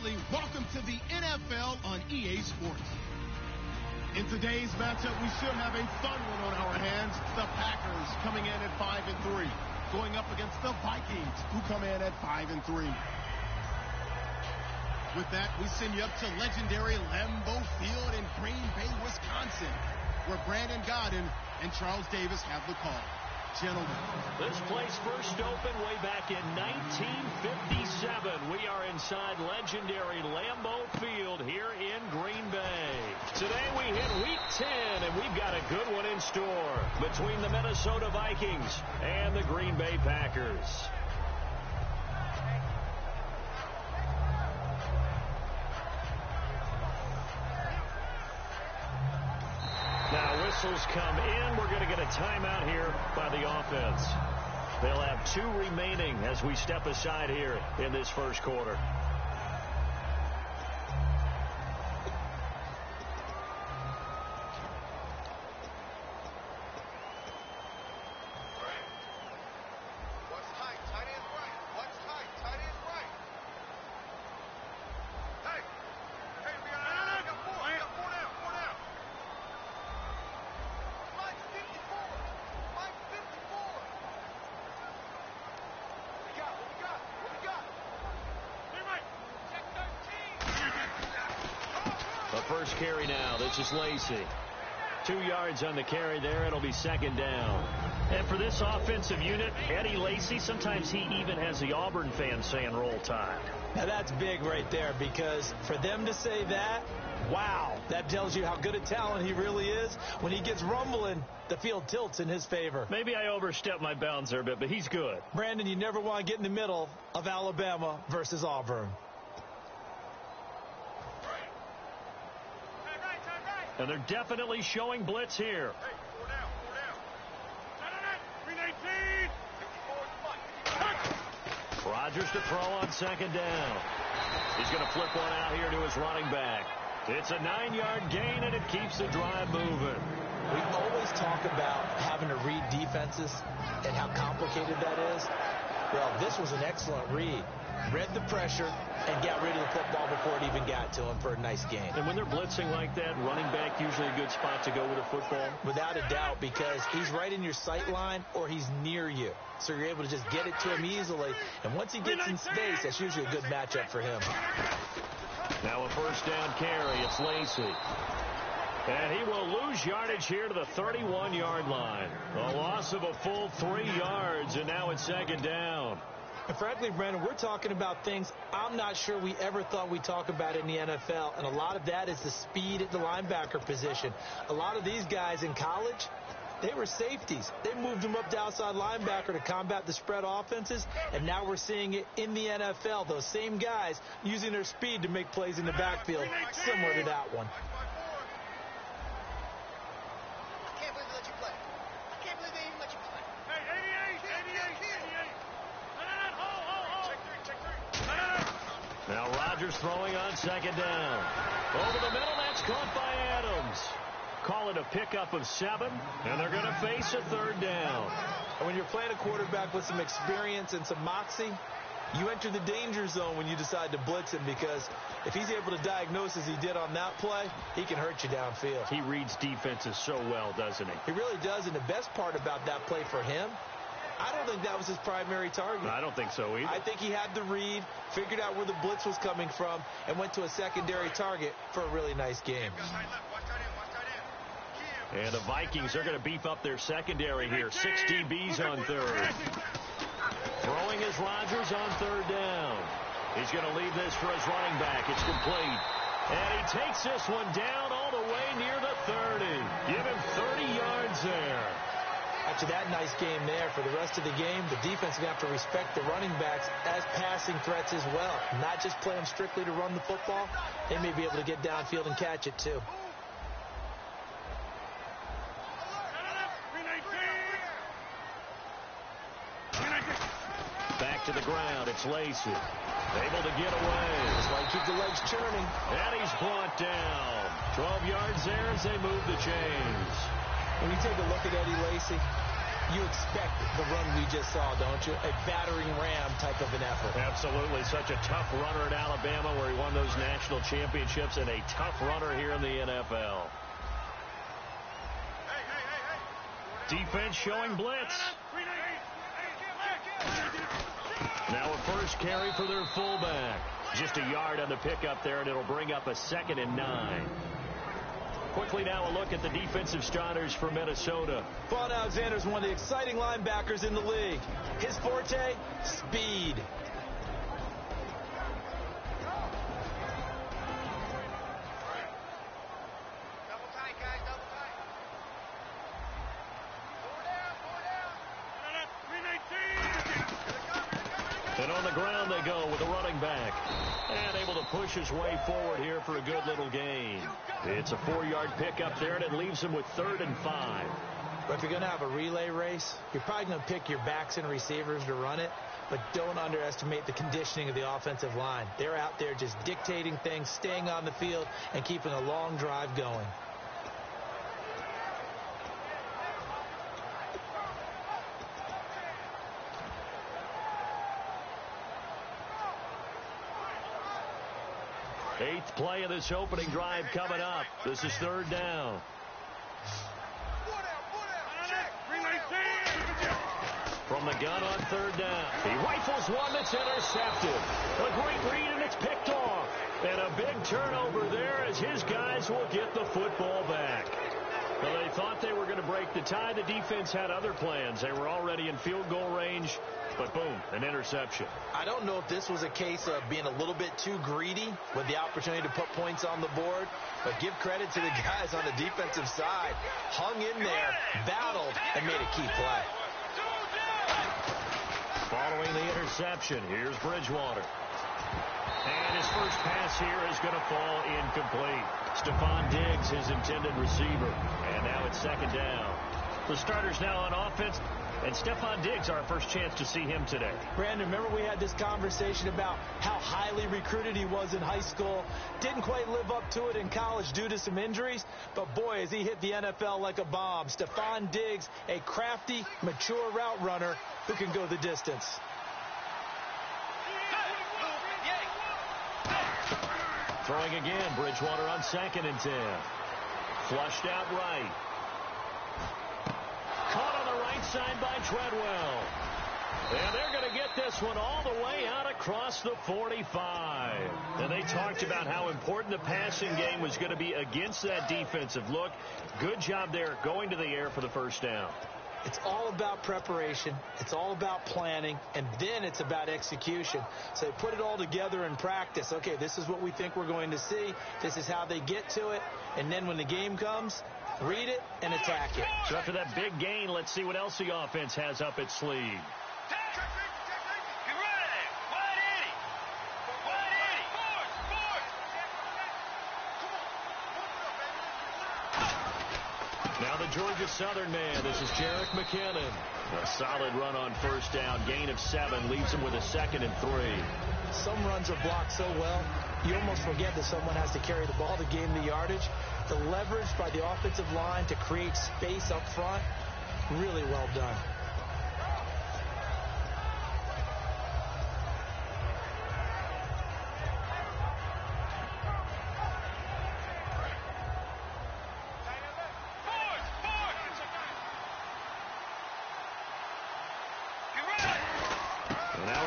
family, welcome to the NFL on EA Sports. In today's matchup, we should have a fun one on our hands. The Packers coming in at 5-3, going up against the Vikings, who come in at 5-3. With that, we send you up to legendary Lambeau Field in Green Bay, Wisconsin, where Brandon Gaudin and Charles Davis have the call. Gentlemen. This place first opened way back in 1957. We are inside legendary Lambeau Field here in Green Bay. Today we hit Week 10, and we've got a good one in store between the Minnesota Vikings and the Green Bay Packers. Now whistles come in. We're going to get a timeout here by the offense. They'll have 2 remaining as we step aside here in this first quarter. First carry now. This is Lacy. 2 yards on the carry there. It'll be second down. And for this offensive unit, Eddie Lacy, sometimes he even has the Auburn fans saying roll tide. Now that's big right there, because for them to say that, wow, that tells you how good a talent he really is. When he gets rumbling, the field tilts in his favor. Maybe I overstepped my bounds there a bit, but he's good. Brandon, you never want to get in the middle of Alabama versus Auburn. And they're definitely showing blitz here. Hey, 4 down, 4 down. Rodgers to throw on second down. He's going to flip one out here to his running back. It's a 9-yard gain, and it keeps the drive moving. We always talk about having to read defenses and how complicated that is. Well, this was an excellent read. Read the pressure and got rid of the football before it even got to him for a nice game. And when they're blitzing like that, running back usually a good spot to go with a football? Without a doubt, because he's right in your sight line or he's near you. So you're able to just get it to him easily. And once he gets in space, that's usually a good matchup for him. Now a first down carry. It's Lacy. And he will lose yardage here to the 31-yard line. A loss of a full 3 yards, and now it's second down. And frankly, Brandon, we're talking about things I'm not sure we ever thought we'd talk about in the NFL. And a lot of that is the speed at the linebacker position. A lot of these guys in college, they were safeties. They moved them up to outside linebacker to combat the spread offenses. And now we're seeing it in the NFL. Those same guys using their speed to make plays in the backfield, similar to that one. Now Rodgers throwing on second down. Over the middle, that's caught by Adams. Call it a pickup of 7, and they're going to face a third down. And when you're playing a quarterback with some experience and some moxie, you enter the danger zone when you decide to blitz him, because if he's able to diagnose as he did on that play, he can hurt you downfield. He reads defenses so well, doesn't he? He really does, and the best part about that play for him, I don't think that was his primary target. I don't think so either. I think he had the read, figured out where the blitz was coming from, and went to a secondary target for a really nice game. And the Vikings are going to beef up their secondary here. 6 DBs on third. Throwing is Rodgers on third down. He's going to leave this for his running back. It's complete. And he takes this one down all the way near the 30. Give him 30 yards there. After that nice game there, for the rest of the game, the defense is going to have to respect the running backs as passing threats as well. Not just play them strictly to run the football. They may be able to get downfield and catch it too. Back to the ground. It's Lacy. Able to get away. That's why you keep the legs churning. And he's brought down. 12 yards there as they move the chains. When you take a look at Eddie Lacy, You expect the run we just saw, don't you? A battering ram type of an effort. Absolutely. Such a tough runner at Alabama where he won those national championships, and a tough runner here in the NFL. Defense showing blitz. Now a first carry for their fullback. Just a yard on the pickup there, and it'll bring up a 2nd and 9. Quickly now a look at the defensive starters for Minnesota. Vaughn Alexander is one of the exciting linebackers in the league. His forte, speed. Double tight, guys, double tight. And on the ground they go with a running back. And able to push his way forward here for a good little gain. It's a 4-yard pickup there, and it leaves him with 3rd and 5. But if you're going to have a relay race, you're probably going to pick your backs and receivers to run it. But don't underestimate the conditioning of the offensive line. They're out there just dictating things, staying on the field, and keeping a long drive going. Eighth play of this opening drive coming up. This is 3rd down. From the gun on 3rd down. He rifles one that's intercepted. A great read, and it's picked off. And a big turnover there as his guys will get the football back. Well, they thought they were going to break the tie. The defense had other plans. They were already in field goal range. But boom, an interception. I don't know if this was a case of being a little bit too greedy with the opportunity to put points on the board, but give credit to the guys on the defensive side. Hung in there, battled, and made a key play. Following the interception, here's Bridgewater. And his first pass here is going to fall incomplete. Stephon Diggs, his intended receiver. And now it's 2nd down. The starters now on offense. And Stephon Diggs, our first chance to see him today. Brandon, remember we had this conversation about how highly recruited he was in high school. Didn't quite live up to it in college due to some injuries. But, boy, as he hit the NFL like a bomb. Stephon Diggs, a crafty, mature route runner who can go the distance. Throwing again, Bridgewater on 2nd and 10. Flushed out right. Caught on the right side by Treadwell. And they're going to get this one all the way out across the 45. And they talked about how important the passing game was going to be against that defensive look. Good job there going to the air for the first down. It's all about preparation. It's all about planning. And then it's about execution. So they put it all together in practice. Okay, this is what we think we're going to see. This is how they get to it. And then when the game comes, read it and attack it. So after that big gain, let's see what else the offense has up its sleeve. Now the Georgia Southern man. This is Jerick McKinnon. A solid run on first down. Gain of 7 leaves him with a 2nd and 3. Some runs are blocked so well, you almost forget that someone has to carry the ball to gain the yardage. The leverage by the offensive line to create space up front, really well done.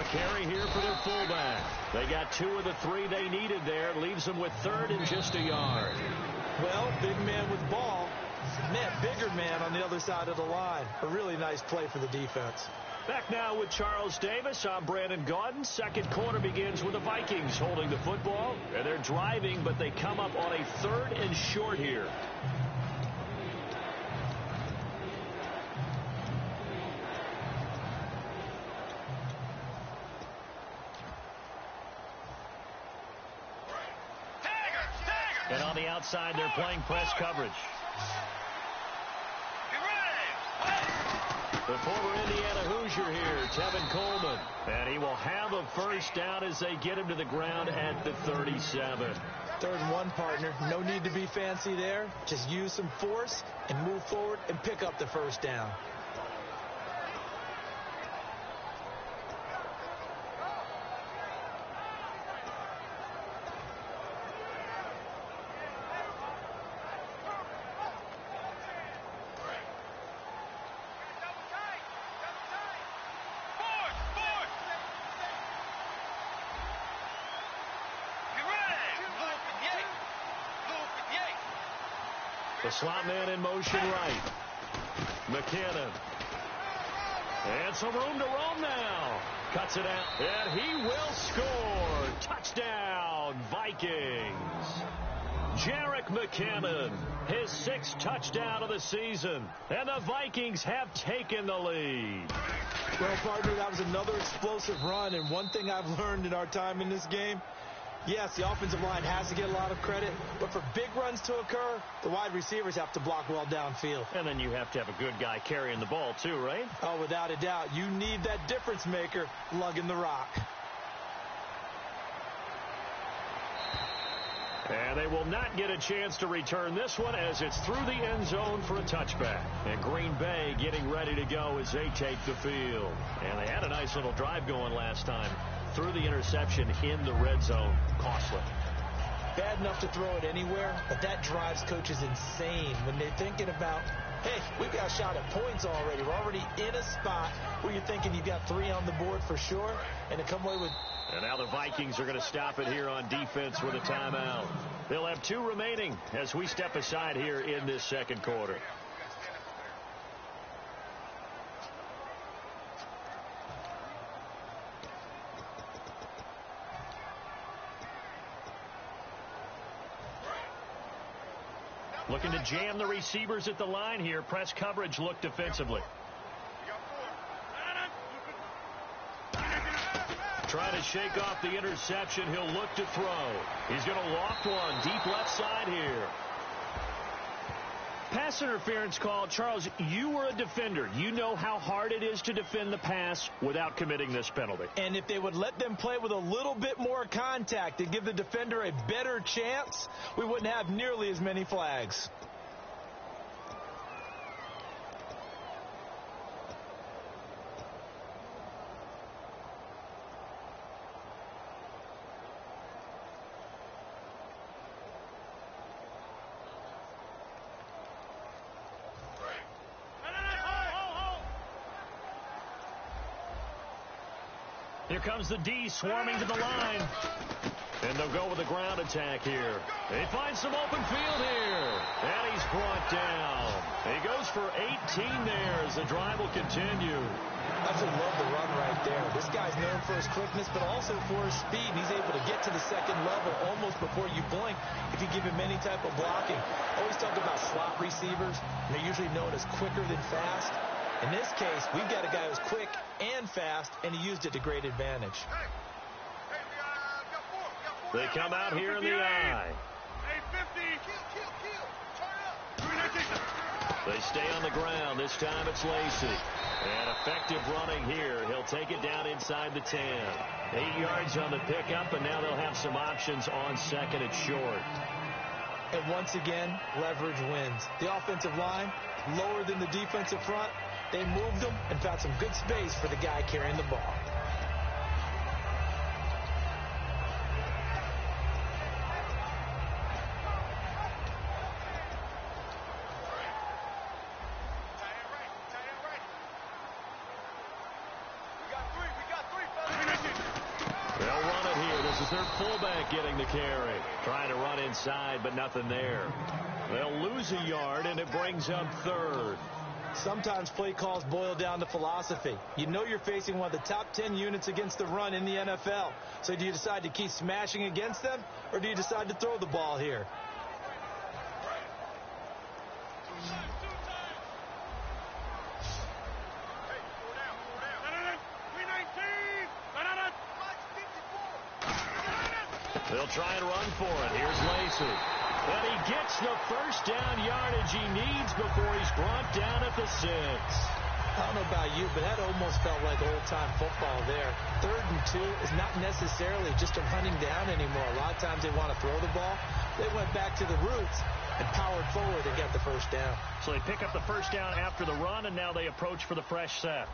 Carry here for their fullback. They got 2 of the 3 they needed there. Leaves them with 3rd and just a yard. Well, big man with ball. Net bigger man on the other side of the line. A really nice play for the defense. Back now with Charles Davis. I'm Brandon Gaudin. Second quarter begins with the Vikings holding the football. And they're driving, but they come up on a 3rd and short here. And on the outside, they're playing press coverage. The former Indiana Hoosier here, Tevin Coleman. And he will have a first down as they get him to the ground at the 37. 3rd and 1, partner. No need to be fancy there. Just use some force and move forward and pick up the first down. The slot man in motion right. McKinnon. And some room to roam now. Cuts it out. And he will score. Touchdown, Vikings. Jerick McKinnon, his 6th touchdown of the season. And the Vikings have taken the lead. Well, partner, that was another explosive run. And one thing I've learned in our time in this game, yes, the offensive line has to get a lot of credit, but for big runs to occur, the wide receivers have to block well downfield. And then you have to have a good guy carrying the ball too, right? Oh, without a doubt. You need that difference maker lugging the rock. And they will not get a chance to return this one as it's through the end zone for a touchback. And Green Bay getting ready to go as they take the field. And they had a nice little drive going last time. Threw the interception in the red zone. Costly. Bad enough to throw it anywhere, but that drives coaches insane when they're thinking about, hey, we've got a shot at points already. We're already in a spot where you're thinking you've got 3 on the board for sure, and to come away with... And now the Vikings are going to stop it here on defense with a timeout. They'll have 2 remaining as we step aside here in this second quarter. Looking to jam the receivers at the line here. Press coverage look defensively. Trying to shake off the interception. He'll look to throw. He's going to loft one deep left side here. Pass interference call. Charles, you were a defender. You know how hard it is to defend the pass without committing this penalty. And if they would let them play with a little bit more contact and give the defender a better chance, we wouldn't have nearly as many flags. Here comes the D swarming to the line. And they'll go with a ground attack here. They find some open field here. And he's brought down. He goes for 18 there as the drive will continue. I just love the run right there. This guy's known for his quickness, but also for his speed. He's able to get to the second level almost before you blink if you give him any type of blocking. Always talk about slot receivers, and they're usually known as quicker than fast. In this case, we've got a guy who's quick and fast, and he used it to great advantage. They come out here in the eye. They stay on the ground. This time it's Lacy. And effective running here. He'll take it down inside the 10. 8 yards on the pickup, and now they'll have some options on second and short. And once again, leverage wins. The offensive line, lower than the defensive front. They moved them and found some good space for the guy carrying the ball. They'll run it here. This is their fullback getting the carry. Trying to run inside, but nothing there. They'll lose a yard, and it brings up third. Sometimes play calls boil down to philosophy. You know you're facing one of the top 10 units against the run in the NFL. So do you decide to keep smashing against them, or do you decide to throw the ball here? They'll try and run for it. Here's Lacy. And he gets the first down yardage he needs before he's brought down at the 6. I don't know about you, but that almost felt like old-time football there. 3rd and 2 is not necessarily just a running down anymore. A lot of times they want to throw the ball. They went back to the roots and powered forward and got the first down. So they pick up the first down after the run, and now they approach for the fresh set.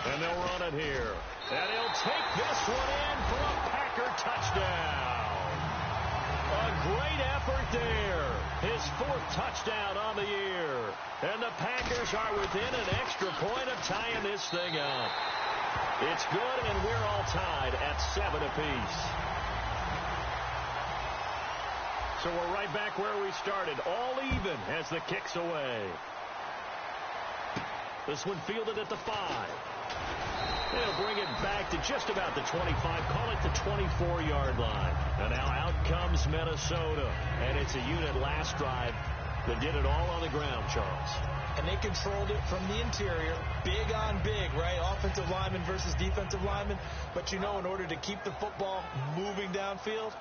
And they'll run it here. And he'll take this one in for a Packer touchdown. A great effort there. His 4th touchdown on the year. And the Packers are within an extra point of tying this thing up. It's good, and we're all tied at 7 apiece. So we're right back where we started. All even as the kick's away. This one fielded at the 5. They'll bring it back to just about the 25. Call it the 24-yard line. And now out comes Minnesota. And it's a unit last drive that did it all on the ground, Charles. And they controlled it from the interior. Big on big, right? Offensive lineman versus defensive lineman. But you know, in order to keep the football moving downfield,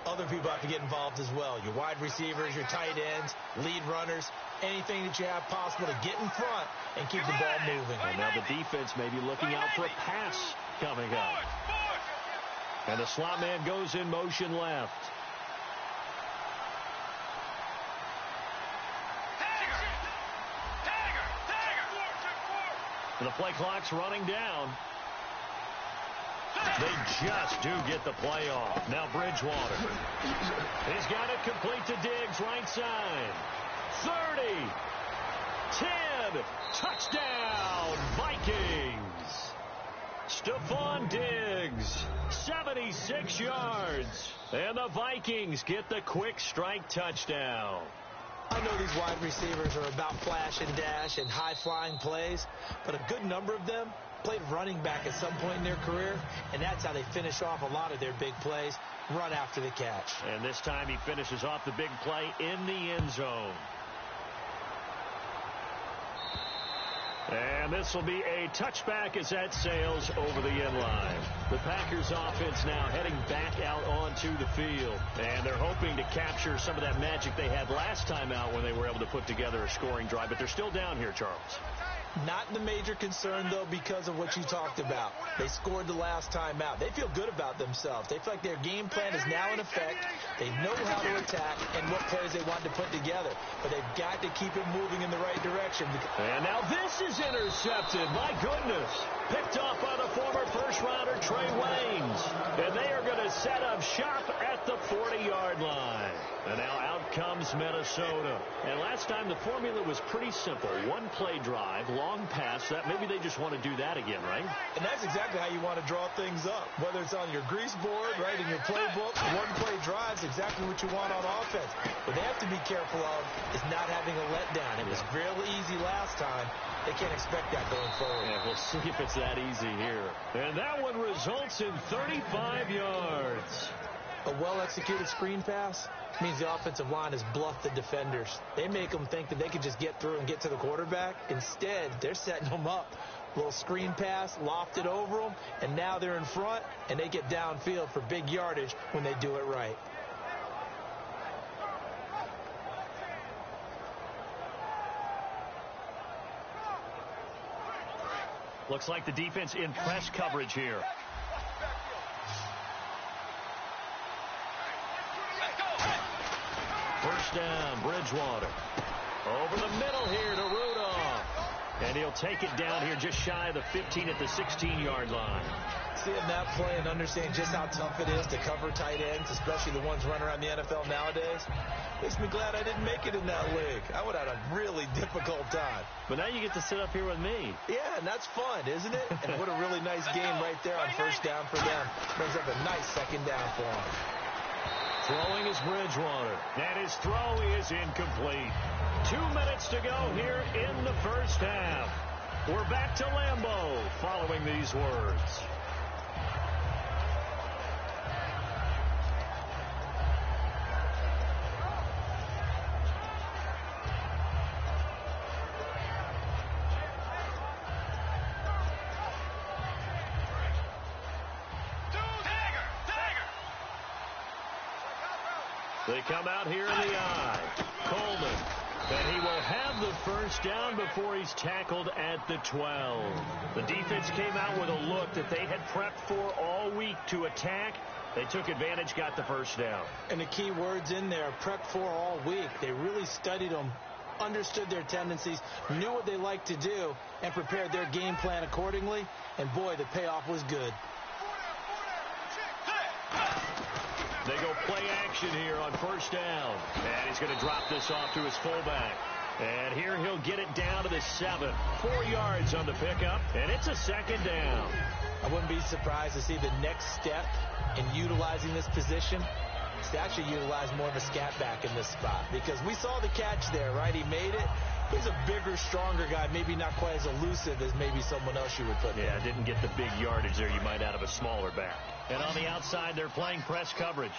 other people have to get involved as well. Your wide receivers, your tight ends, lead runners, anything that you have possible to get in front and keep the ball moving. And now the defense may be looking out for a pass coming up. And the slot man goes in motion left. And the play clock's running down. They just do get the play off. Now Bridgewater. He's got it complete to Diggs, right side. 30. 10. Touchdown, Vikings. Stephon Diggs, 76 yards. And the Vikings get the quick strike touchdown. I know these wide receivers are about flash and dash and high-flying plays, but a good number of them played running back at some point in their career, and that's how they finish off a lot of their big plays, run after the catch. And this time he finishes off the big play in the end zone. And this will be a touchback as that sails over the end line. The Packers offense now heading back out onto the field. And they're hoping to capture some of that magic they had last time out when they were able to put together a scoring drive. But they're still down here, Charles. Not the major concern, though, because of what you talked about. They scored the last time out. They feel good about themselves. They feel like their game plan is now in effect. They know how to attack and what plays they want to put together. But they've got to keep it moving in the right direction. And now this is intercepted. My goodness. Picked off by the former first-rounder Trey Waynes. And they are going to set up shop at the 40-yard line. And now out comes Minnesota. And last time the formula was pretty simple. One play drive, long pass. That maybe they just want to do that again, right? And that's exactly how you want to draw things up. Whether it's on your grease board, right, in your playbook, one play drive is exactly what you want on offense. What they have to be careful of is not having a letdown. It was real easy last time. They can't expect that going forward. Yeah, we'll see if it's that easy here. And that one results in 35 yards. A well-executed screen pass means the offensive line has bluffed the defenders. They make them think that they can just get through and get to the quarterback. Instead, they're setting them up. Little screen pass, lofted over them, and now they're in front, and they get downfield for big yardage when they do it right. Looks like the defense in press coverage here. First down, Bridgewater. Over the middle here to Rudolph. And he'll take it down here just shy of the 15 at the 16-yard line. Seeing that play and understanding just how tough it is to cover tight ends, especially the ones running around the NFL nowadays, makes me glad I didn't make it in that league. I would have had a really difficult time. But now you get to sit up here with me. Yeah, and that's fun, isn't it? And what a really nice game right there on first down for them. Brings up a nice second down for them. Throwing is Bridgewater. And his throw is incomplete. 2 minutes to go here in the first half. We're back to Lambeau following these words. They come out here in the eye. Coleman. And he will have the first down before he's tackled at the 12. The defense came out with a look that they had prepped for all week to attack. They took advantage, got the first down. And the key words in there, prepped for all week. They really studied them, understood their tendencies, knew what they liked to do, and prepared their game plan accordingly. And, boy, the payoff was good. They go play action here on first down. And he's going to drop this off to his fullback. And here he'll get it down to the 7. 4 yards on the pickup, and it's a second down. I wouldn't be surprised to see the next step in utilizing this position. Bucs to actually utilize more of a scat back in this spot because we saw the catch there, right? He made it. He's a bigger, stronger guy, maybe not quite as elusive as maybe someone else you would put there. Yeah, didn't get the big yardage there you might out of a smaller back. And on the outside, they're playing press coverage.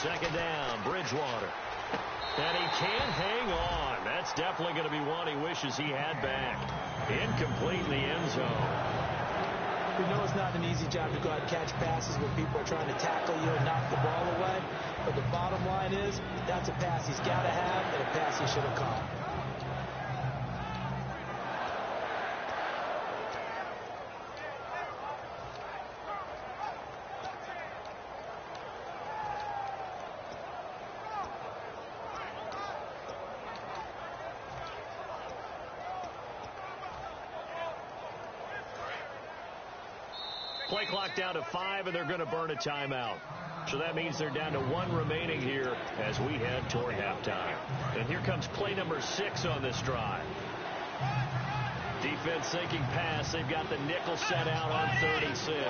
Second down, Bridgewater. And he can't hang on. That's definitely going to be one he wishes he had back. Incomplete in the end zone. We know it's not an easy job to go out and catch passes when people are trying to tackle you and knock the ball away. But the bottom line is, that's a pass he's got to have and a pass he should have caught. Play clock down to 5, and they're going to burn a timeout. So that means they're down to 1 remaining here as we head toward halftime. And here comes play number 6 on this drive. Defense sinking pass. They've got the nickel set out on 36.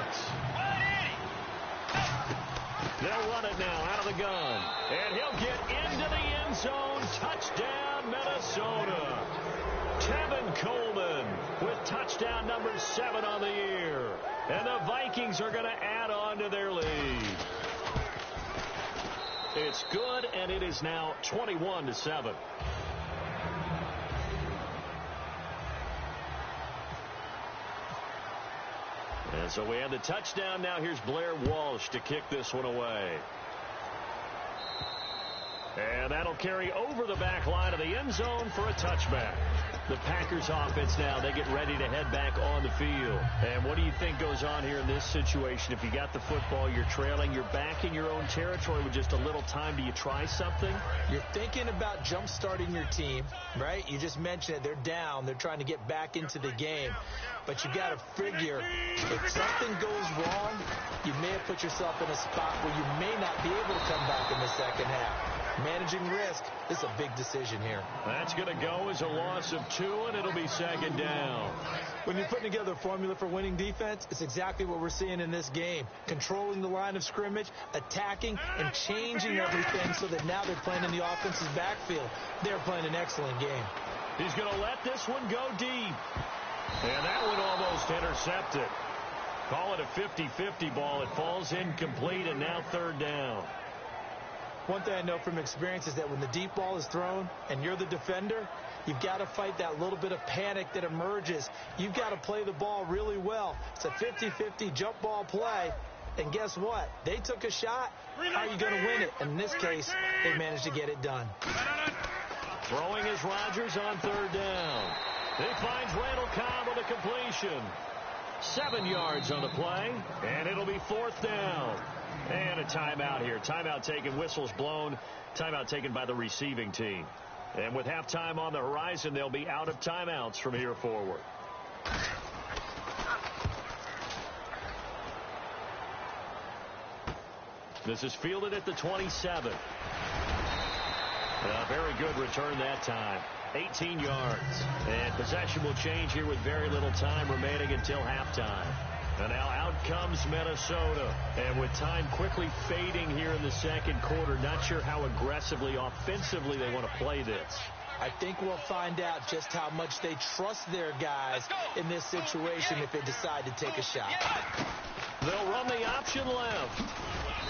They'll run it now out of the gun. And he'll get into the end zone. Touchdown, Minnesota. Tevin Coleman with touchdown number 7 on the year. And the Vikings are going to add on to their lead. It's good, and it is now 21-7. And so we have the touchdown. Now here's Blair Walsh to kick this one away. And that'll carry over the back line of the end zone for a touchback. The Packers offense now, they get ready to head back on the field. And what do you think goes on here in this situation? If you got the football, you're trailing, you're back in your own territory with just a little time. Do you try something? You're thinking about jump-starting your team, right? You just mentioned it. They're down. They're trying to get back into the game. But you got to figure, if something goes wrong, you may have put yourself in a spot where you may not be able to come back in the second half. Managing risk is a big decision here. That's going to go as a loss of 2, and it'll be second down. When you're putting together a formula for winning defense, it's exactly what we're seeing in this game. Controlling the line of scrimmage, attacking, and changing everything so that now they're playing in the offense's backfield. They're playing an excellent game. He's going to let this one go deep. And that one almost intercepted. Call it a 50-50 ball. It falls incomplete, and now third down. One thing I know from experience is that when the deep ball is thrown and you're the defender, you've got to fight that little bit of panic that emerges. You've got to play the ball really well. It's a 50-50 jump ball play. And guess what? They took a shot. How are you going to win it? And in this case, they managed to get it done. Throwing is Rodgers on third down. He finds Randall Cobb with a completion. 7 yards on the play, and it'll be fourth down. And a timeout here. Timeout taken, whistles blown. Timeout taken by the receiving team. And with halftime on the horizon, they'll be out of timeouts from here forward. This is fielded at the 27. A very good return that time. 18 yards. And possession will change here with very little time remaining until halftime. And now out comes Minnesota. And with time quickly fading here in the second quarter, not sure how aggressively, offensively they want to play this. I think we'll find out just how much they trust their guys in this situation if they decide to take a shot. They'll run the option left.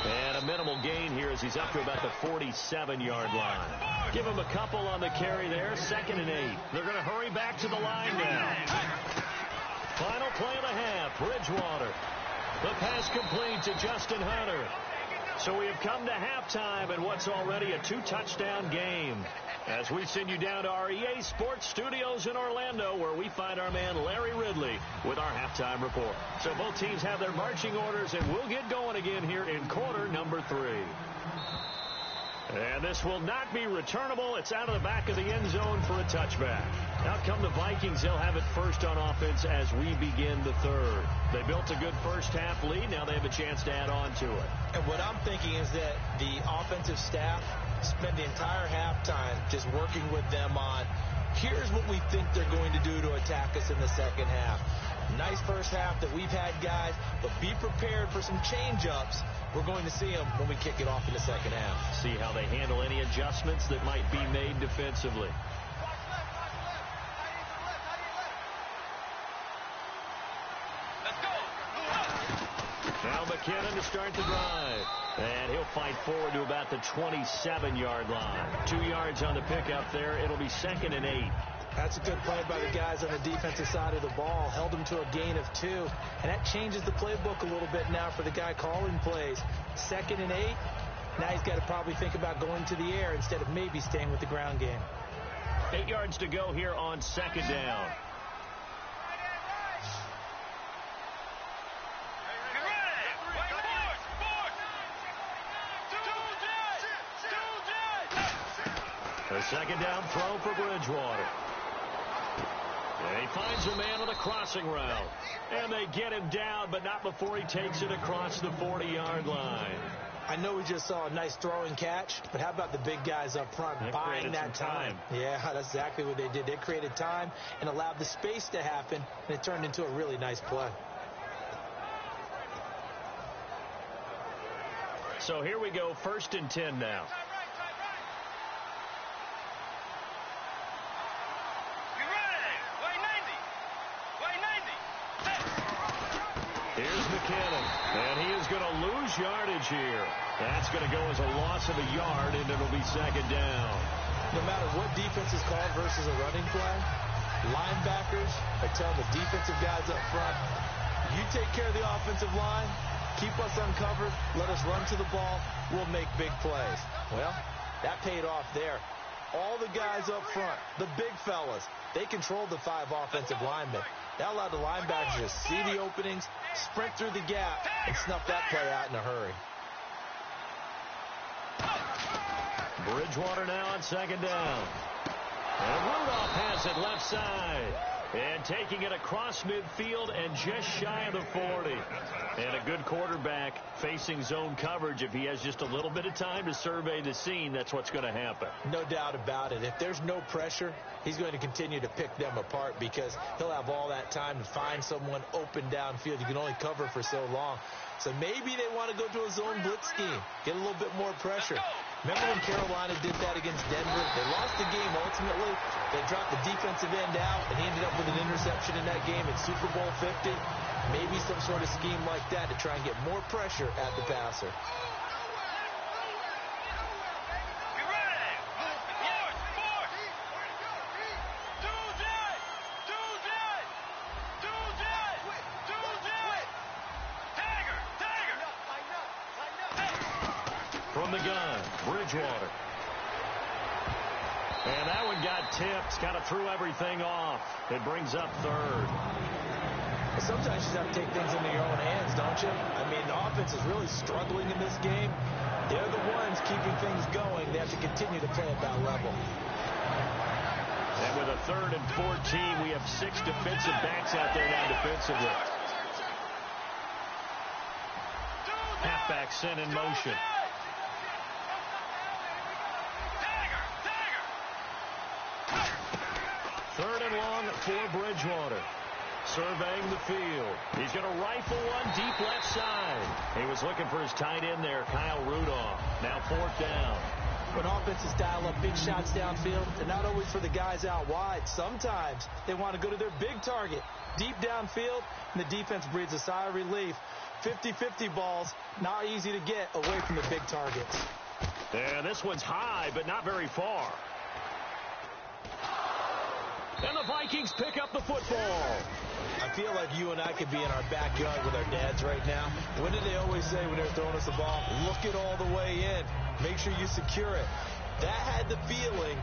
And a minimal gain here as he's up to about the 47-yard line. Give him a couple on the carry there. 2nd and 8. They're going to hurry back to the line now. Final play of the half. Bridgewater. The pass complete to Justin Hunter. So we have come to halftime in what's already a 2-touchdown game. As we send you down to our EA Sports Studios in Orlando, where we find our man Larry Ridley with our halftime report. So both teams have their marching orders, and we'll get going again here in quarter number 3. And this will not be returnable. It's out of the back of the end zone for a touchback. Out come the Vikings. They'll have it first on offense as we begin the third. They built a good first-half lead. Now they have a chance to add on to it. And what I'm thinking is that the offensive staff spend the entire halftime just working with them on, here's what we think they're going to do to attack us in the second half. Nice first half that we've had, guys, but be prepared for some change-ups. We're going to see them when we kick it off in the second half. See how they handle any adjustments that might be made defensively. Now McKinnon to start the drive. And he'll fight forward to about the 27-yard line. 2 yards on the pickup there. It'll be 2nd and 8. That's a good play by the guys on the defensive side of the ball. Held them to a gain of 2. And that changes the playbook a little bit now for the guy calling plays. 2nd and 8. Now he's got to probably think about going to the air instead of maybe staying with the ground game. 8 yards to go here on 2nd down. A 2nd down throw for Bridgewater. And he finds a man on the crossing route. And they get him down, but not before he takes it across the 40-yard line. I know we just saw a nice throwing catch, but how about the big guys up front buying that time? Yeah, that's exactly what they did. They created time and allowed the space to happen, and it turned into a really nice play. So here we go, 1st and 10 now. Here's McKinnon, and he is going to lose yardage here. That's going to go as a loss of a yard, and it'll be 2nd down. No matter what defense is called versus a running play, linebackers are telling the defensive guys up front, you take care of the offensive line, keep us uncovered, let us run to the ball, we'll make big plays. Well, that paid off there. All the guys up front, the big fellas, they controlled the 5 offensive linemen. That allowed the linebackers to see the openings, sprint through the gap, and snuff that play out in a hurry. Bridgewater now on 2nd down. And Rudolph has it left side. And taking it across midfield and just shy of the 40. And a good quarterback facing zone coverage. If he has just a little bit of time to survey the scene, that's what's going to happen. No doubt about it. If there's no pressure, he's going to continue to pick them apart because he'll have all that time to find someone open downfield. You can only cover for so long. So maybe they want to go to a zone blitz scheme, get a little bit more pressure. Remember when Carolina did that against Denver? They lost the game ultimately. They dropped the defensive end out, and he ended up with an interception in that game in Super Bowl 50. Maybe some sort of scheme like that to try and get more pressure at the passer. From the gun, Bridgewater. And that one got tipped, kind of threw everything off. It brings up 3rd. Sometimes you just have to take things into your own hands, don't you? I mean, the offense is really struggling in this game. They're the ones keeping things going. They have to continue to play at that level. And with a 3rd and 14, we have 6 defensive backs out there now defensively. Halfback sent in motion. Third and long for Bridgewater. Surveying the field. He's going to rifle one deep left side. He was looking for his tight end there, Kyle Rudolph. Now 4th down. When offenses dial up big shots downfield, they're not always for the guys out wide. Sometimes they want to go to their big target, deep downfield, and the defense breathes a sigh of relief. 50-50 balls, not easy to get away from the big targets. And this one's high, but not very far. And the Vikings pick up the football. I feel like you and I could be in our backyard with our dads right now. What did they always say when they're throwing us the ball? Look it all the way in. Make sure you secure it. That had the feeling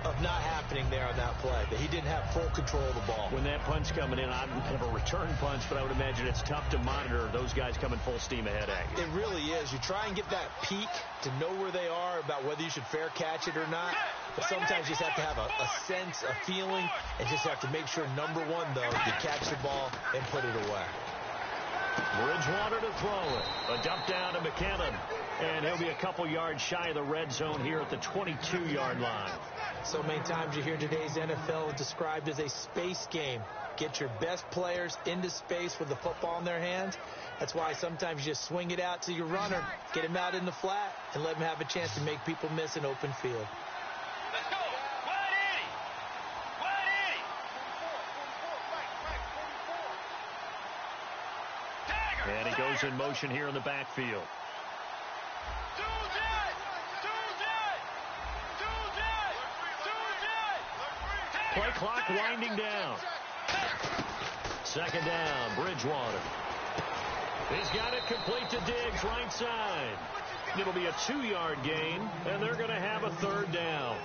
of not happening there on that play, that he didn't have full control of the ball. When that punch coming in, I've never returned punch, but I would imagine it's tough to monitor those guys coming full steam ahead at you. It really is. You try and get that peek to know where they are, about whether you should fair catch it or not. But sometimes you just have to have a sense, a feeling, and just have to make sure, number one, though, you catch the ball and put it away. Bridgewater to throw it. A dump down to McKinnon. And he'll be a couple yards shy of the red zone here at the 22-yard line. So many times you hear today's NFL described as a space game. Get your best players into space with the football in their hands. That's why sometimes you just swing it out to your runner, get him out in the flat, and let him have a chance to make people miss an open field. Let's go. And he goes in motion here in the backfield. Play clock winding down. Second down, Bridgewater. He's got it complete to Diggs, right side. It'll be a 2-yard gain, and they're going to have a third down.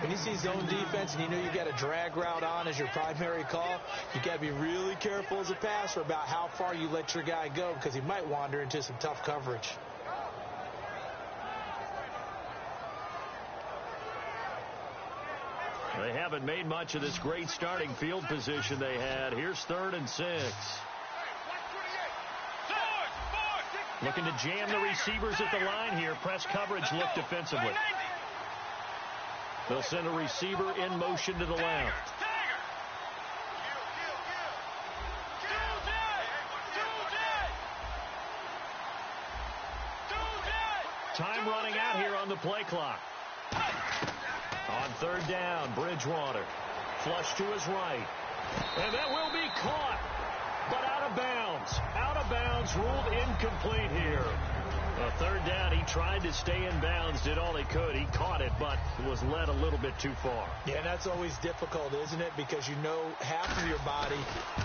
When you see zone defense and you know you got a drag route on as your primary call, you got to be really careful as a passer about how far you let your guy go, because he might wander into some tough coverage. They haven't made much of this great starting field position they had. Here's 3rd and 6. Looking to jam the receivers at the line here. Press coverage look defensively. They'll send a receiver in motion to the left. Time running out here on the play clock. On 3rd down, Bridgewater. Flush to his right. And that will be caught, but out of bounds. Out of bounds, ruled incomplete here. 3rd down, he tried to stay in bounds, did all he could. He caught it, but was led a little bit too far. Yeah, that's always difficult, isn't it? Because you know half of your body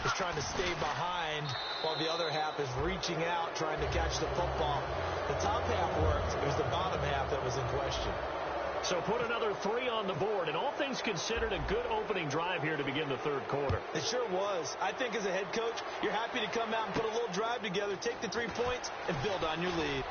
is trying to stay behind while the other half is reaching out, trying to catch the football. The top half worked. It was the bottom half that was in question. So put another 3 on the board, and all things considered, a good opening drive here to begin the 3rd quarter. It sure was. I think as a head coach, you're happy to come out and put a little drive together, take the 3 points, and build on your lead.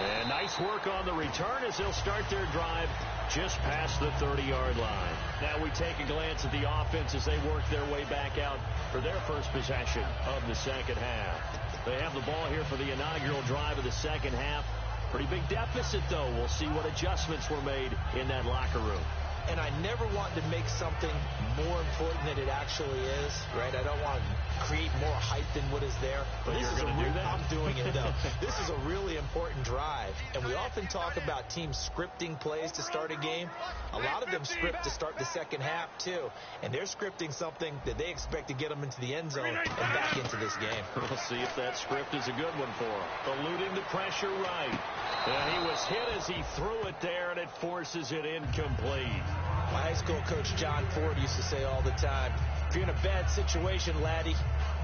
And nice work on the return as they'll start their drive just past the 30-yard line. Now we take a glance at the offense as they work their way back out for their first possession of the second half. They have the ball here for the inaugural drive of the second half. Pretty big deficit, though. We'll see what adjustments were made in that locker room. And I never want to make something more important than it actually is, right? I don't want to create more hype than what is there. But you're going to do that? I'm doing it, though. This is a really important drive. And we often talk about teams scripting plays to start a game. A lot of them script to start the second half, too. And they're scripting something that they expect to get them into the end zone and back into this game. We'll see if that script is a good one for him. Eluding the pressure right. And he was hit as he threw it there, and it forces it incomplete. My high school coach, John Ford, used to say all the time, if you're in a bad situation, laddie,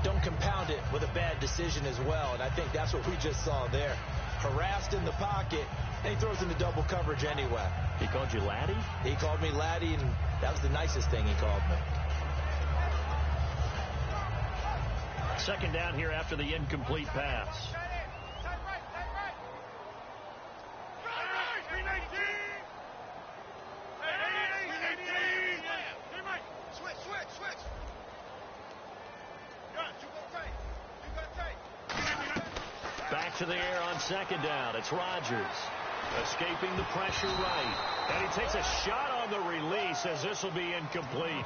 don't compound it with a bad decision as well. And I think that's what we just saw there. Harassed in the pocket, and he throws into double coverage anyway. He called you laddie? He called me laddie, and that was the nicest thing he called me. Second down here after the incomplete pass. Back to the air on second down. It's Rodgers. Escaping the pressure right. And he takes a shot on the release as this will be incomplete.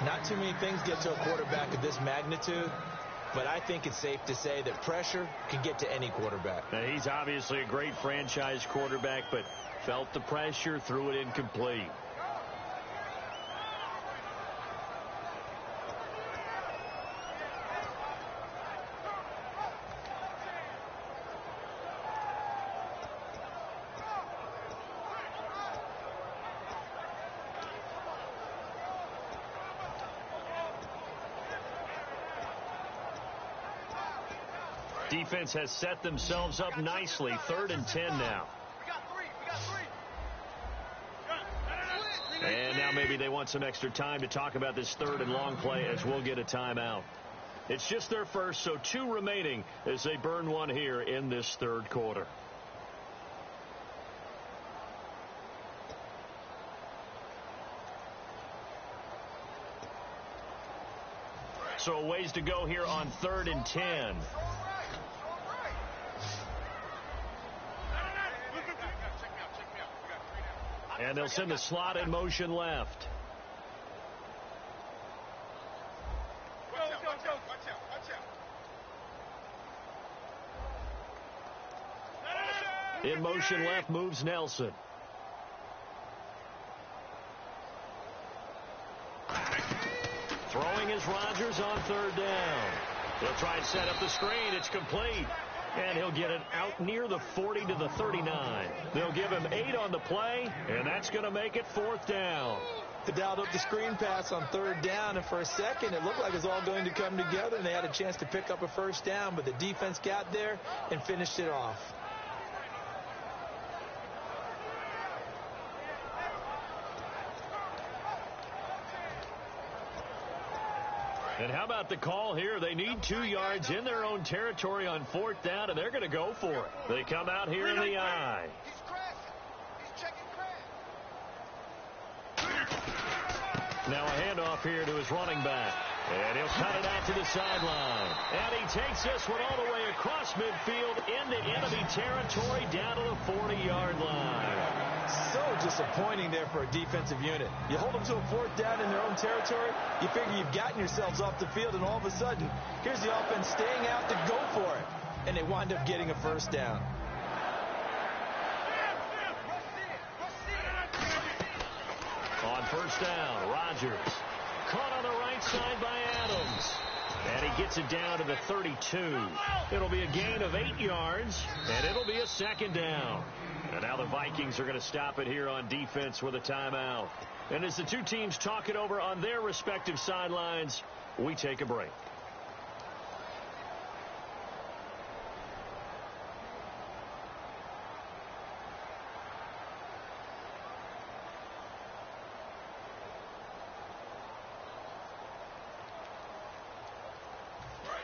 Not too many things get to a quarterback of this magnitude, but I think it's safe to say that pressure can get to any quarterback. Now, he's obviously a great franchise quarterback, but felt the pressure, threw it incomplete. Defense has set themselves up nicely. 3rd and 10 now. We got three. And now maybe they want some extra time to talk about this third and long play as we'll get a timeout. It's just their first, so 2 remaining as they burn one here in this third quarter. So a ways to go here on 3rd and 10. And they'll send the slot in motion left. In motion left moves Nelson. Throwing is Rodgers on 3rd down. He'll try and set up the screen. It's complete. And he'll get it out near the 40 to the 39. They'll give him 8 on the play, and that's going to make it 4th down. They dialed up the screen pass on 3rd down, and for a second it looked like it was all going to come together, and they had a chance to pick up a 1st down, but the defense got there and finished it off. And how about the call here? They need 2 yards in their own territory on 4th down, and they're going to go for it. They come out here in the I. He's crashing. He's checking crash. Now a handoff here to his running back. And he'll cut it out to the sideline. And he takes this one all the way across midfield into enemy territory down to the 40-yard line. So disappointing there for a defensive unit. You hold them to a 4th down in their own territory, you figure you've gotten yourselves off the field, and all of a sudden, here's the offense staying out to go for it. And they wind up getting a 1st down. On 1st down, Rodgers. Caught on the right side by Adams. And he gets it down to the 32. It'll be a gain of 8 yards, and it'll be a 2nd down. And now the Vikings are going to stop it here on defense with a timeout. And as the 2 teams talk it over on their respective sidelines, we take a break.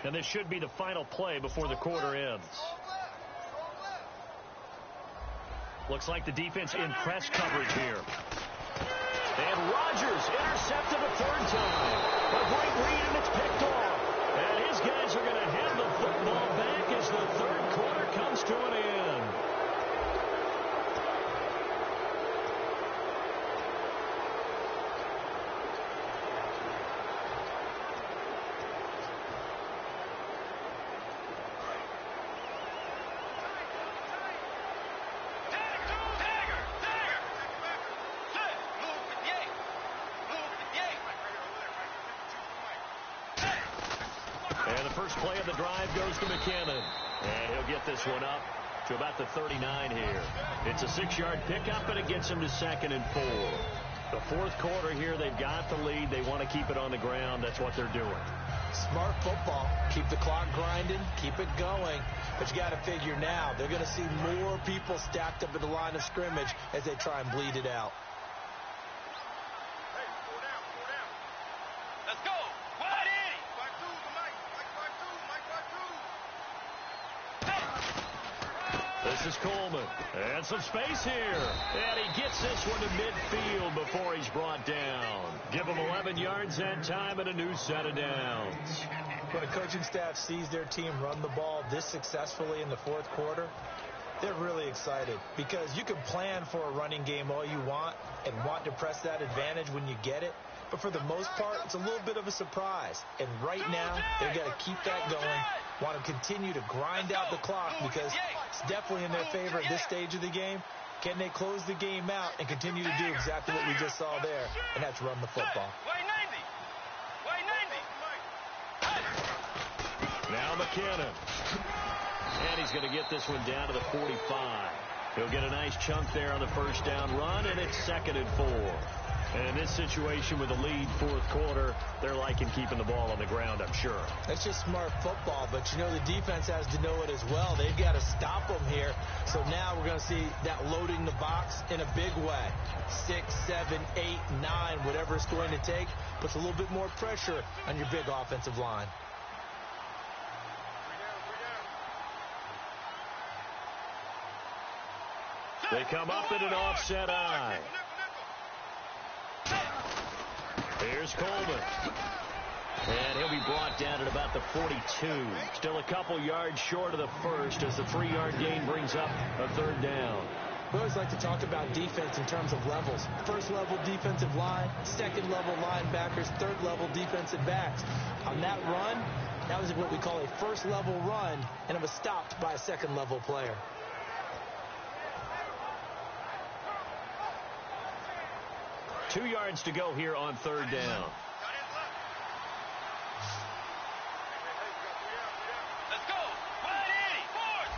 And this should be the final play before the quarter ends. Looks like the defense in press coverage here. And Rodgers intercepted a 3rd time. A great read, and it's picked off. And his guys are going to have the football back as the 3rd quarter comes to an end. Play of the drive goes to McKinnon. And he'll get this one up to about the 39 here. It's a 6-yard pickup, and it gets him to 2nd and 4. The 4th quarter here, they've got the lead. They want to keep it on the ground. That's what they're doing. Smart football. Keep the clock grinding. Keep it going. But you got to figure now they're going to see more people stacked up at the line of scrimmage as they try and bleed it out. Let's go. This is Coleman. And some space here. And he gets this one to midfield before he's brought down. Give him 11 yards that time and a new set of downs. When a coaching staff sees their team run the ball this successfully in the 4th quarter, they're really excited because you can plan for a running game all you want and want to press that advantage when you get it. But for the most part, it's a little bit of a surprise. And right now, they've got to keep that going, want to continue to grind out the clock because it's definitely in their favor at this stage of the game. Can they close the game out and continue to do exactly what we just saw there, and that's run the football. Now McKinnon. And he's going to get this one down to the 45. He'll get a nice chunk there on the 1st down run, and it's 2nd and 4. And in this situation with a lead fourth quarter, they're liking keeping the ball on the ground, I'm sure. That's just smart football, but you know the defense has to know it as well. They've got to stop them here. So now we're going to see that loading the box in a big way. 6, 7, 8, 9, whatever it's going to take, puts a little bit more pressure on your big offensive line. They come up in an offset eye. Here's Coleman. And he'll be brought down at about the 42. Still a couple yards short of the first as the 3-yard gain brings up a third down. We always like to talk about defense in terms of levels. First level defensive line, second level linebackers, third level defensive backs. On that run, that was what we call a first level run, and it was stopped by a second level player. Two yards to go here on third down. Let's go. Wide 80. Forward.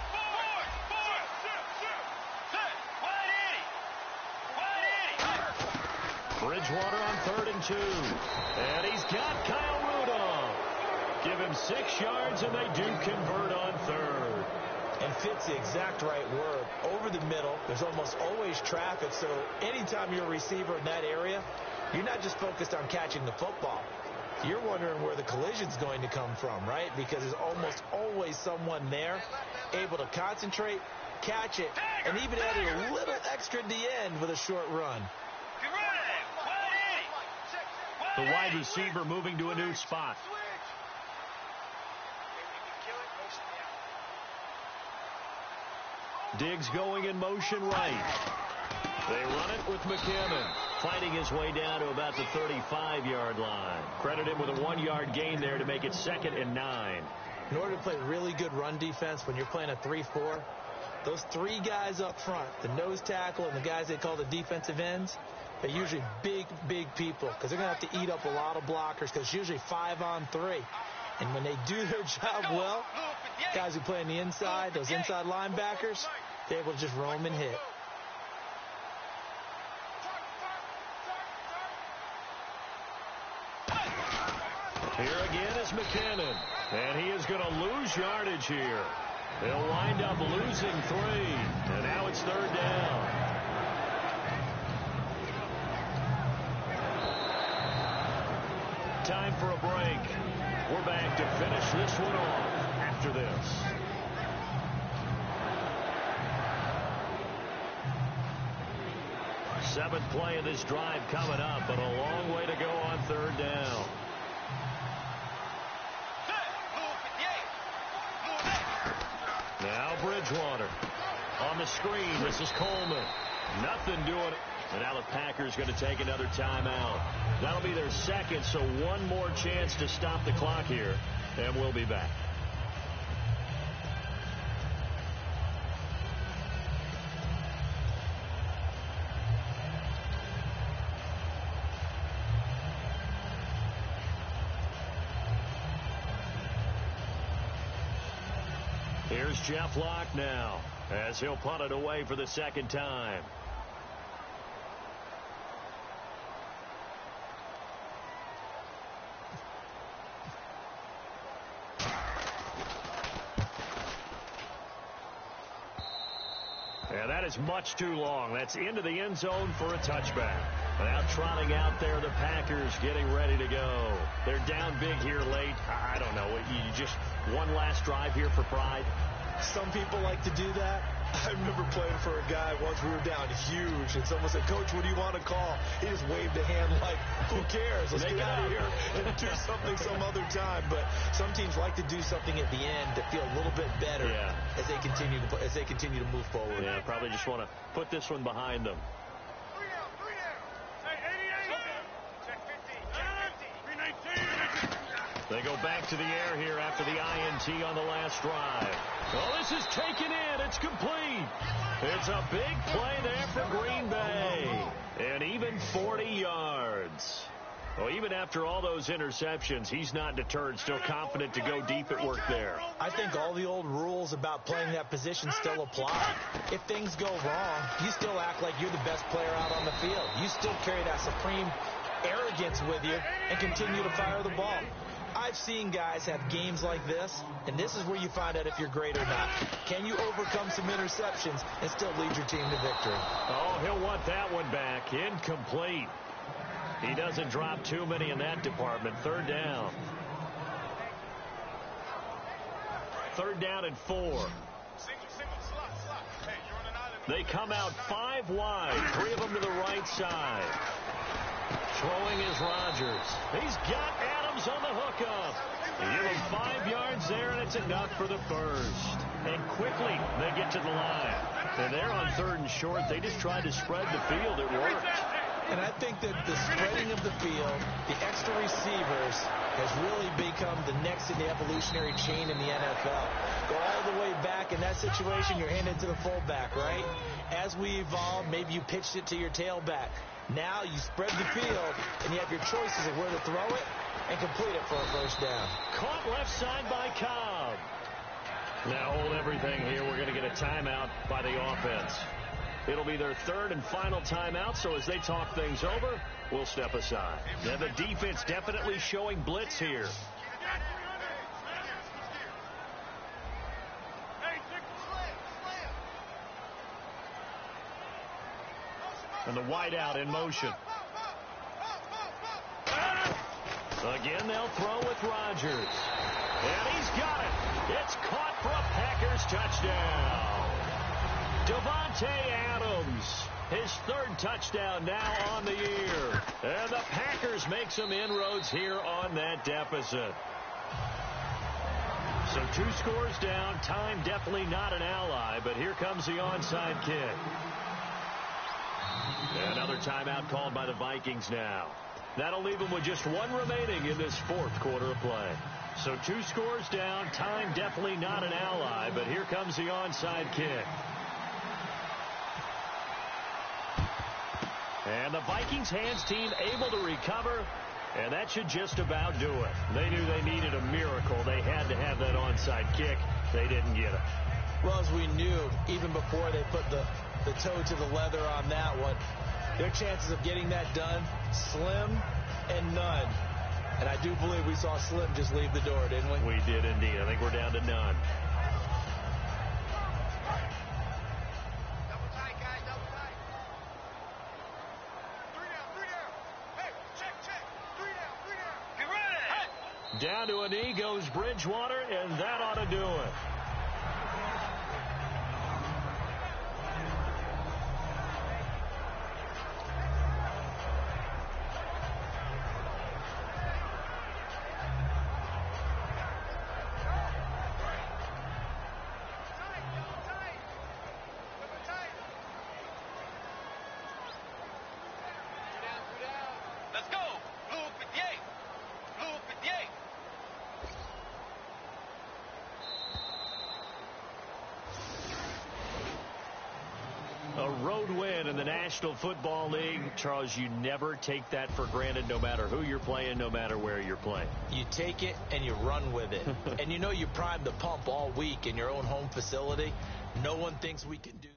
Wide 80. Bridgewater on 3rd and 2. And he's got Kyle Rudolph. Give him 6 yards, and they do convert on third. And fit's the exact right word. Over the middle, there's almost always traffic, so anytime you're a receiver in that area, you're not just focused on catching the football. You're wondering where the collision's going to come from, right? Because there's almost always someone there able to concentrate, catch it, and even add a little extra at the end with a short run. The wide receiver moving to a new spot. Diggs going in motion right. They run it with McKinnon, fighting his way down to about the 35-yard line. Credit him with a 1-yard gain there to make it 2nd and 9. In order to play really good run defense when you're playing a 3-4, those 3 guys up front, the nose tackle and the guys they call the defensive ends, they're usually big people because they're going to have to eat up a lot of blockers because it's usually 5 on 3. And when they do their job well, guys who play on the inside, those inside linebackers, they're able to just roam and hit. Here again is McKinnon, and he is going to lose yardage here. They'll wind up losing 3, and now it's 3rd down. Time for a break. We're back to finish this one off after this. Seventh play of this drive coming up, but a long way to go on 3rd down. Now Bridgewater on the screen. This is Coleman. Nothing doing it. And now the Packers going to take another timeout. That'll be their 2nd, so one more chance to stop the clock here, and we'll be back. Here's Jeff Locke now as he'll punt it away for the 2nd time. And that is much too long. That's into the end zone for a touchback. Now trotting out there, the Packers getting ready to go. They're down big here late. I don't know. You just one last drive here for pride? Some people like to do that. I remember playing for a guy once we were down huge, and someone said, "Coach, what do you want to call?" He just waved a hand like, "Who cares? Let's get out of here and do something some other time." But some teams like to do something at the end to feel a little bit better as they continue to move forward. Yeah, probably just want to put this one behind them. They go back to the air here after the INT on the last drive. Oh, this is taken in. It's complete. It's a big play there for Green Bay. And even 40 yards. Well, even after all those interceptions, he's not deterred, still confident to go deep at work there. I think all the old rules about playing that position still apply. If things go wrong, you still act like you're the best player out on the field. You still carry that supreme arrogance with you and continue to fire the ball. I've seen guys have games like this, and this is where you find out if you're great or not. Can you overcome some interceptions and still lead your team to victory? Oh, he'll want that one back. Incomplete. He doesn't drop too many in that department. Third down. Third down and 4. They come out 5 wide. 3 of them to the right side. Throwing is Rodgers. He's got Adams on the hookup. They give him 5 yards there, and it's enough for the first. And quickly, they get to the line. And they're on 3rd and short. They just tried to spread the field. It worked. And I think that the spreading of the field, the extra receivers, has really become the next in the evolutionary chain in the NFL. Go all the way back. In that situation, you're handed to the fullback, right? As we evolve, maybe you pitched it to your tailback. Now you spread the field, and you have your choices of where to throw it and complete it for a first down. Caught left side by Cobb. Now hold everything here. We're going to get a timeout by the offense. It'll be their 3rd and final timeout, so as they talk things over, we'll step aside. Now the defense definitely showing blitz here. And the wideout in motion. Again, they'll throw with Rodgers. And he's got it. It's caught for a Packers touchdown. Davante Adams, his 3rd touchdown now on the year. And the Packers make some inroads here on that deficit. So 2 scores down. Time definitely not an ally, but here comes the onside kick. Another timeout called by the Vikings now. That'll leave them with just 1 remaining in this 4th quarter of play. So 2 scores down. Time definitely not an ally, but here comes the onside kick. And the Vikings hands team able to recover, and that should just about do it. They knew they needed a miracle. They had to have that onside kick. They didn't get it. Well, as we knew, even before they put the toe to the leather on that one, their chances of getting that done, slim and none. And I do believe we saw Slim just leave the door, didn't we? We did indeed. I think we're down to none. Double tight, guys, double tight. 3 down. Hey, check. 3 down. Get ready. Hey. Down to a knee goes Bridgewater, and that ought to do it. Let's go. Blue 58. Blue 58. A road win in the National Football League. Charles, you never take that for granted, no matter who you're playing, no matter where you're playing. You take it and you run with it. And you know you primed the pump all week in your own home facility. No one thinks we can do